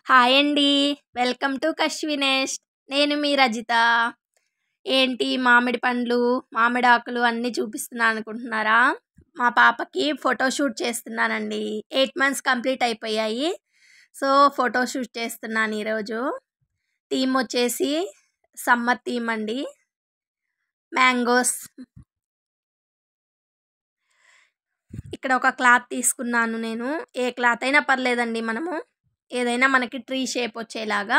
Hi అండి. Welcome to కశ్వినెస్ట్. నేను మీ రజిత. ఏంటి మామిడి పండ్లు, మామిడాకులు అన్నీ చూపిస్తున్నాననుకుంటున్నారా? మా పాపకి ఫోటోషూట్ చేస్తున్నానండి. 8 మంత్స్ కంప్లీట్ అయిపోయాయి. సో, ఫోటోషూట్ చేస్తున్నాను ఈరోజు. థీమ్ వచ్చేసి సమ్మర్ థీమ్ అండి. మ్యాంగోస్. ఇక్కడ ఒక క్లాత్ తీసుకున్నాను నేను. ఏ క్లాత్ అయినా పర్లేదండి, మనము ఏదైనా మనకి ట్రీ షేప్ వచ్చేలాగా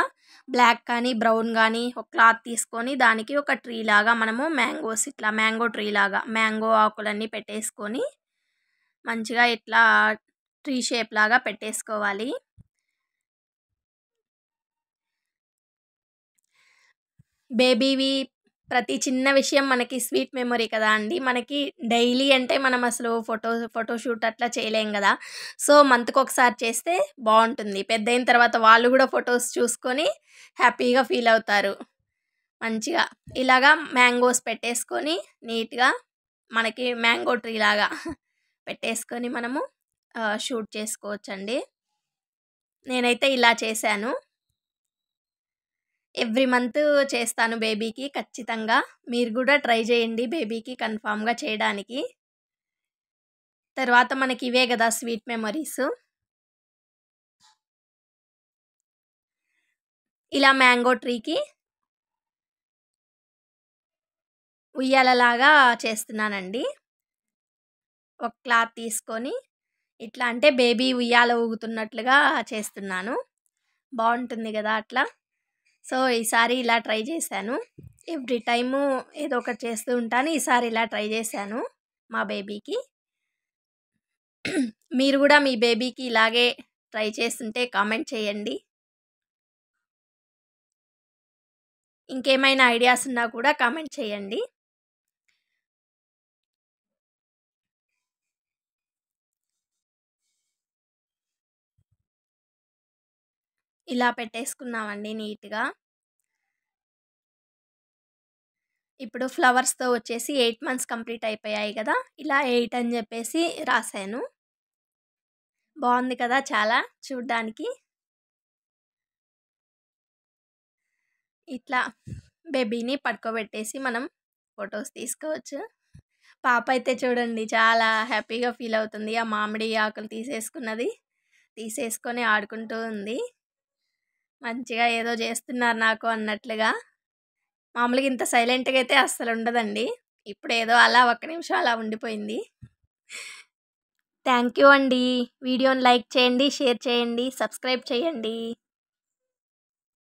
బ్లాక్ కానీ బ్రౌన్ కానీ ఒక క్లాత్ తీసుకొని దానికి ఒక ట్రీ లాగా మనము మ్యాంగోస్ ఇట్లా మ్యాంగో ట్రీ లాగా మ్యాంగో ఆకులన్నీ పెట్టేసుకొని మంచిగా ఇట్లా ట్రీ షేప్ లాగా పెట్టేసుకోవాలి. బేబీవి ప్రతి చిన్న విషయం మనకి స్వీట్ మెమొరీ కదా అండి. మనకి డైలీ అంటే మనం అసలు ఫోటోషూట్ అట్లా చేయలేం కదా. సో, మంత్కి ఒకసారి చేస్తే బాగుంటుంది. పెద్ద అయిన తర్వాత వాళ్ళు కూడా ఫొటోస్ చూసుకొని హ్యాపీగా ఫీల్ అవుతారు. మంచిగా ఇలాగా మ్యాంగోస్ పెట్టేసుకొని నీట్గా మనకి మ్యాంగో ట్రీ లాగా పెట్టేసుకొని మనము షూట్ చేసుకోవచ్చండి. నేనైతే ఇలా చేశాను. ఎవ్రీ మంత్ చేస్తాను బేబీకి ఖచ్చితంగా. మీరు కూడా ట్రై చేయండి బేబీకి కన్ఫామ్గా చేయడానికి. తర్వాత మనకి ఇవే కదా స్వీట్ మెమరీస్. ఇలా మ్యాంగో ట్రీకి ఉయ్యాలలాగా చేస్తున్నానండి. ఒక క్లాత్ తీసుకొని ఇట్లా అంటే బేబీ ఉయ్యాల ఊగుతున్నట్లుగా చేస్తున్నాను. బాగుంటుంది కదా అట్లా. సో, ఈసారి ఇలా ట్రై చేశాను. ఎవ్రీ టైము ఏదో ఒకటి చేస్తూ ఉంటాను. ఈసారి ఇలా ట్రై చేశాను మా బేబీకి. మీరు కూడా మీ బేబీకి ఇలాగే ట్రై చేస్తుంటే కామెంట్ చేయండి. ఇంకేమైనా ఐడియాస్ ఉన్నా కూడా కామెంట్ చేయండి. ఇలా పెట్టేసుకున్నామండి నీట్గా. ఇప్పుడు ఫ్లవర్స్తో వచ్చేసి 8 మంత్స్ కంప్లీట్ అయిపోయాయి కదా. ఇలా 8 అని చెప్పేసి రాశాను. బాగుంది కదా చాలా చూడ్డానికి. ఇట్లా బేబీని పడుకోబెట్టేసి మనం ఫొటోస్ తీసుకోవచ్చు. పాప అయితే చూడండి చాలా హ్యాపీగా ఫీల్ అవుతుంది. ఆ మామిడి ఆకులు తీసేసుకొని ఆడుకుంటూ ఉంది. మంచిగా ఏదో చేస్తున్నారు నాకు అన్నట్లుగా. మామూలుగా ఇంత సైలెంట్గా అయితే అస్సలు ఉండదండి. ఇప్పుడు ఏదో అలా ఒక్క నిమిషం అలా ఉండిపోయింది. థ్యాంక్ యూ అండి. వీడియోని లైక్ చేయండి, షేర్ చేయండి, సబ్స్క్రైబ్ చేయండి.